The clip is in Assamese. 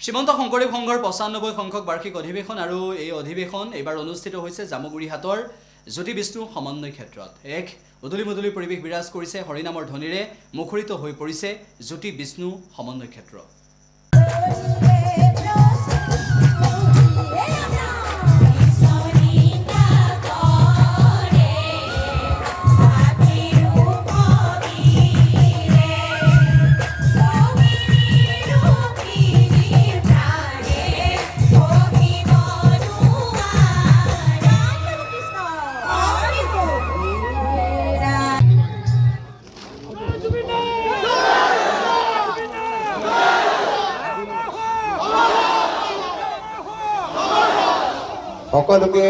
শ্ৰীমন্ত শংকৰদেৱ সংঘৰ ৯৫ সংখ্যক বাৰ্ষিক অধিৱেশন আৰু এই অধিৱেশন এইবাৰ অনুষ্ঠিত হৈছে জামুগুৰিহাটৰ জ্যোতি বিষ্ণু সমন্বয় ক্ষেত্ৰত। এক উদুলি পৰিৱেশ বিৰাজ কৰিছে, হৰিনামৰ ধ্বনিৰে মুখৰিত হৈ পৰিছে জ্যোতি বিষ্ণু সমন্বয় ক্ষেত্ৰ। সকলোকে